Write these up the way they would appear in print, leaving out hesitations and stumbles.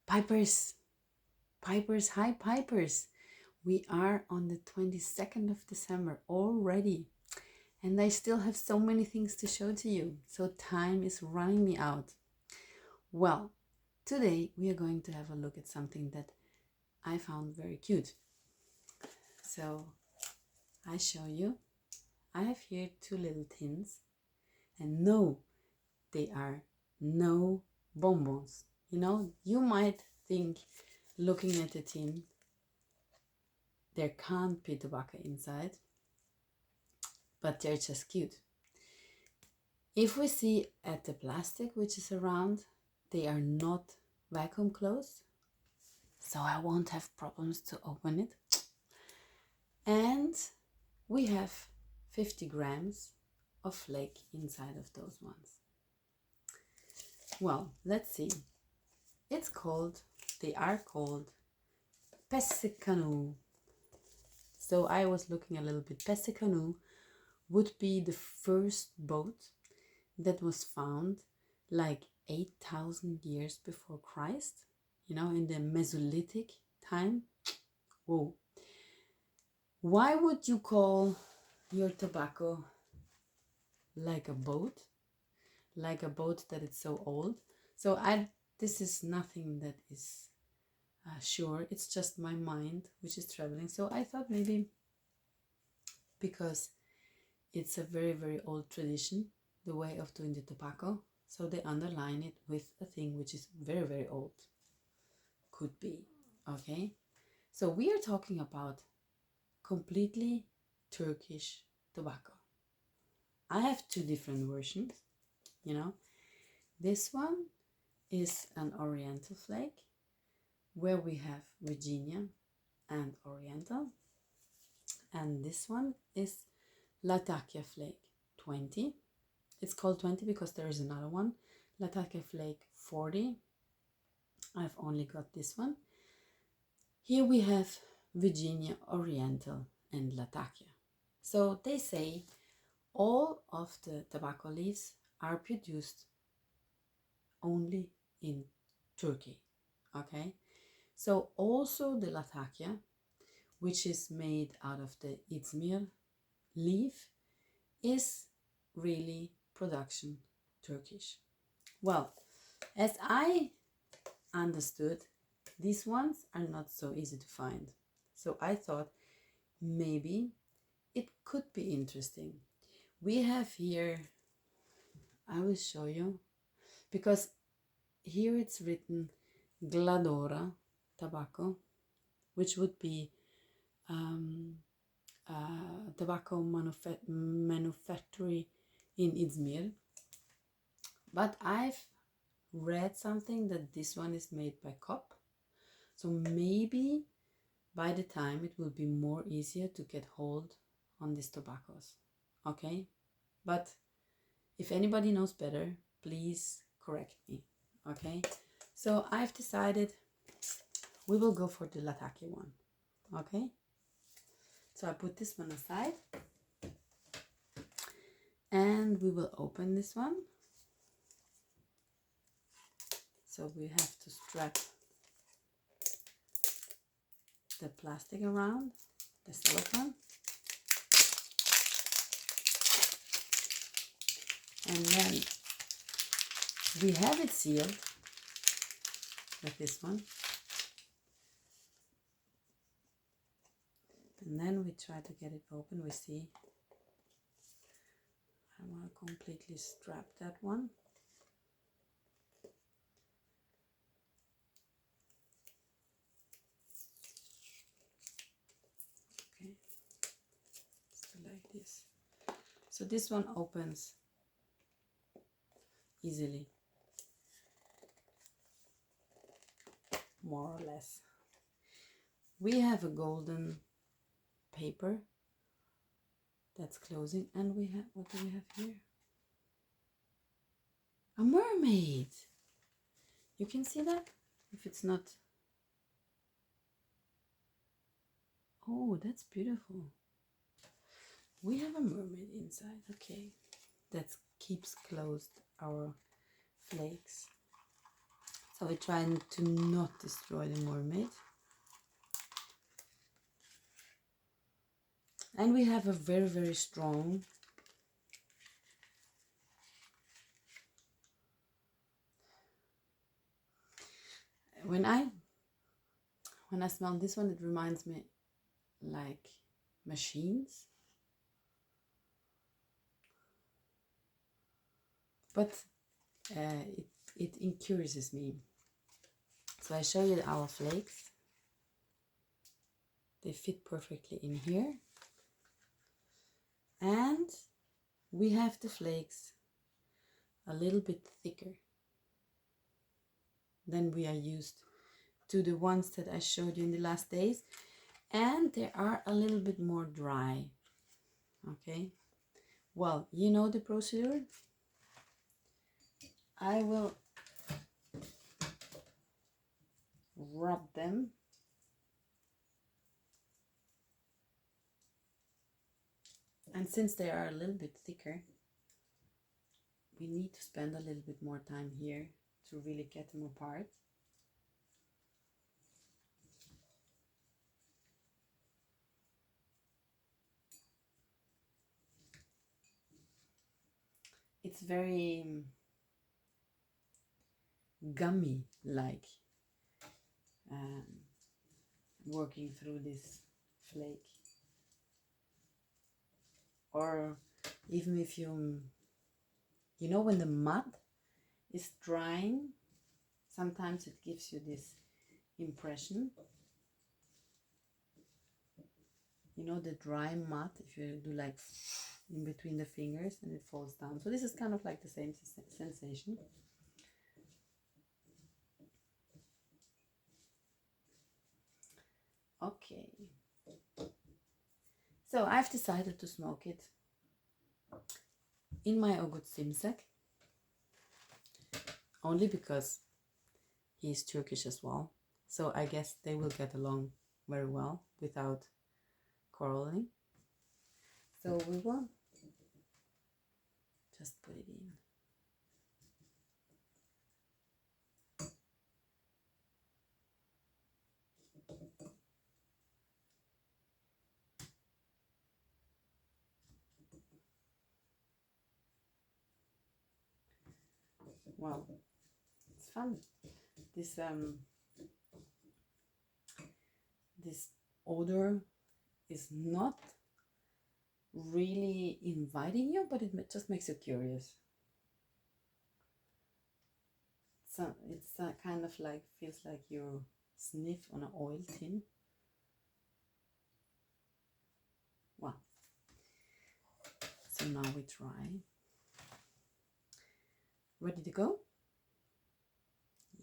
Pipers, Pipers, hi Pipers. We are on the 22nd of December already, and I still have so many things to show to you, so time is running me out. Well, today we are going to have a look at something that I found very cute. So I show you, I have here two little tins, and no, they are no bonbons. You know, you might think, looking at the tin, there can't be tobacco inside, but they're just cute. If we see at the plastic which is around, they are not vacuum closed, so I won't have problems to open it. And we have 50 grams of flake inside of those ones. Well, let's see. They are called Pesse Canoe. So I was looking a little bit. Pesse Canoe would be the first boat that was found like 8,000 years before Christ, in the Mesolithic time. Whoa. Why would you call your tobacco like a boat? Like a boat that is so old? So this is nothing that is sure. It's just my mind which is traveling. So I thought maybe because it's a very, very old tradition, the way of doing the tobacco, so they underline it with a thing which is very, very old. Could be. Okay? So we are talking about completely Turkish tobacco. I have two different versions, This one is an Oriental flake, where we have Virginia and Oriental. And this one is Latakia flake 20. It's called 20 because there is another one, Latakia flake 40. I've only got this one. Here we have Virginia, Oriental, and Latakia. So they say all of the tobacco leaves are produced only in Turkey. Okay, so also the Latakia, which is made out of the Izmir leaf, is really production Turkish. Well, as I understood, these ones are not so easy to find. So I thought maybe it could be interesting. We have here, I will show you, because here it's written Gladora tobacco, which would be tobacco manufactory in Izmir. But I've read something that this one is made by COP. So maybe by the time it will be more easier to get hold on these tobaccos. Okay? But if anybody knows better, please correct me. Okay? So I've decided we will go for the Latakia one. Okay? So I put this one aside. And we will open this one. So we have to strap the plastic around, the cellophane. And then we have it sealed like this one. And then we try to get it open. We see I want to completely strap that one. Okay, so like this. So this one opens easily, more or less. We have a golden paper that's closing, and we have, what do we have here? A mermaid. You can see that? If it's not, oh, that's beautiful. We have a mermaid inside. Okay, that keeps closed our flakes. So we're trying to not destroy the mermaid. And we have a very, very strong when I smell this one, it reminds me like machines. But it encourages me. So I show you our flakes. They fit perfectly in here. And we have the flakes a little bit thicker than we are used to the ones that I showed you in the last days. And they are a little bit more dry. Okay. Well, you know the procedure. I will rub them. And since they are a little bit thicker, we need to spend a little bit more time here to really get them apart. It's very gummy like working through this flake. Or even if you know when the mud is drying, sometimes it gives you this impression. You know the dry mud, if you do like in between the fingers and it falls down. So this is kind of like the same sensation. Okay. So I've decided to smoke it in my Ogut Simsek. Only because he's Turkish as well. So I guess they will get along very well without quarreling. So we will just put it in. Wow, it's fun. This odor is not really inviting you, but it just makes you curious. So it's kind of like, feels like you sniff on an oil tin. Wow. So now we try. Ready to go?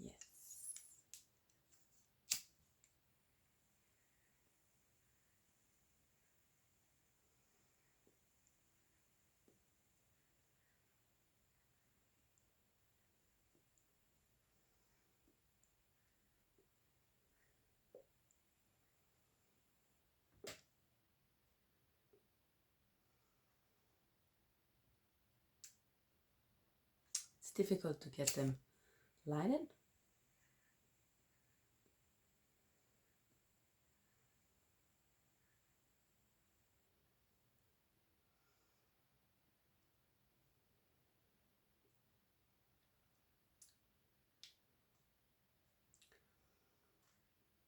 Yes. It's difficult to get them lighted.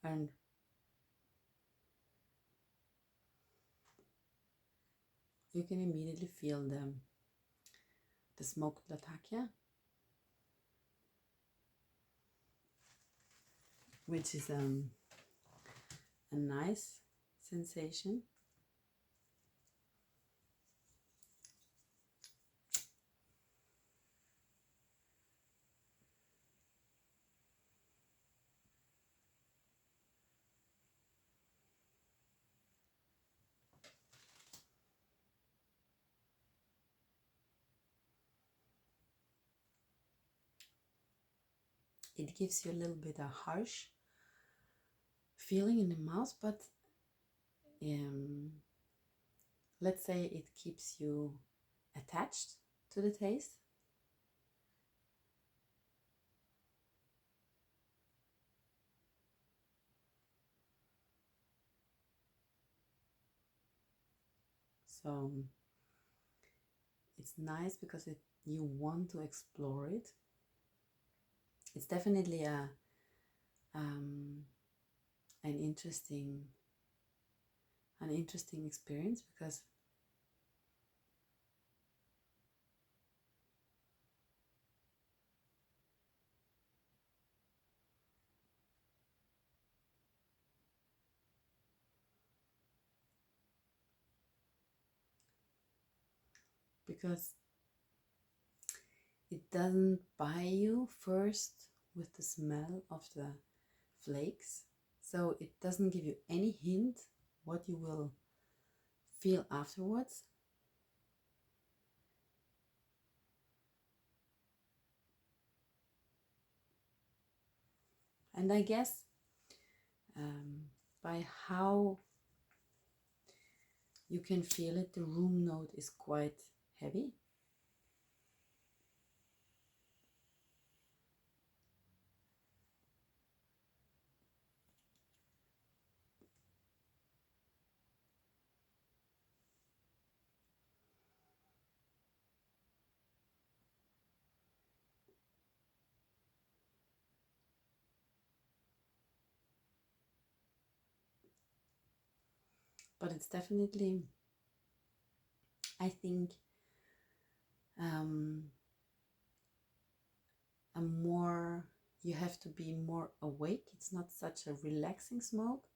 And you can immediately feel the smoked Latakia, which is a nice sensation. It gives you a little bit of harsh feeling in the mouth, but let's say it keeps you attached to the taste. So it's nice because you want to explore it. It's definitely an interesting experience because it doesn't buy you first with the smell of the flakes, so it doesn't give you any hint what you will feel afterwards. And I guess by how you can feel it, the room note is quite heavy. But it's definitely, I think, a more, you have to be more awake. It's not such a relaxing smoke,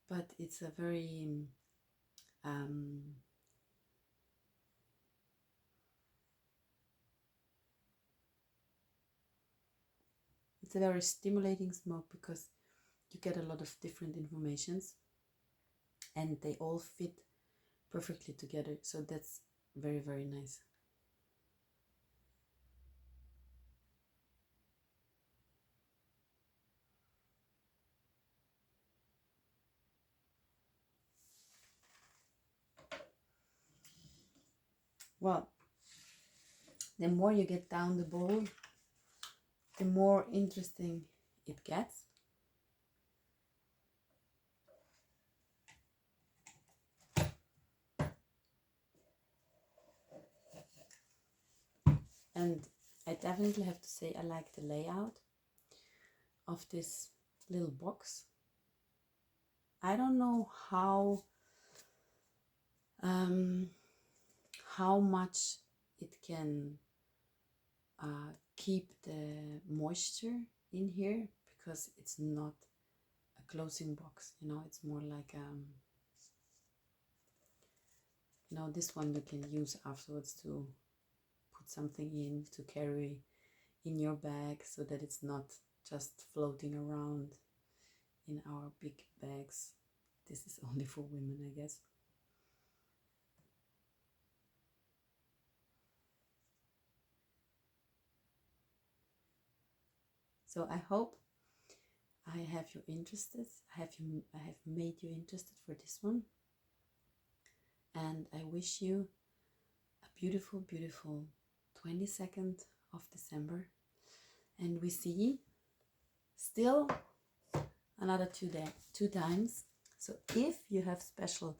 but it's a very it's a very stimulating smoke because you get a lot of different informations and they all fit perfectly together. So that's very, very nice. Well, the more you get down the bowl, the more interesting it gets. And I definitely have to say I like the layout of this little box. I don't know how much it can keep the moisture in here because it's not a closing box, you know, it's more like you know, this one you can use afterwards to put something in to carry in your bag so that it's not just floating around in our big bags. This is only for women, I guess. So I hope I have you interested. I have made you interested for this one. And I wish you a beautiful, beautiful 22nd of December. And we see still another two times. So if you have special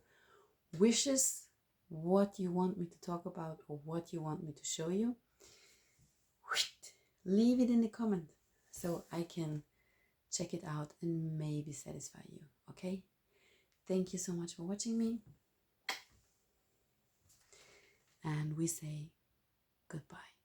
wishes, what you want me to talk about or what you want me to show you, leave it in the comment so I can check it out and maybe satisfy you. Okay? Thank you so much for watching me. And we say goodbye.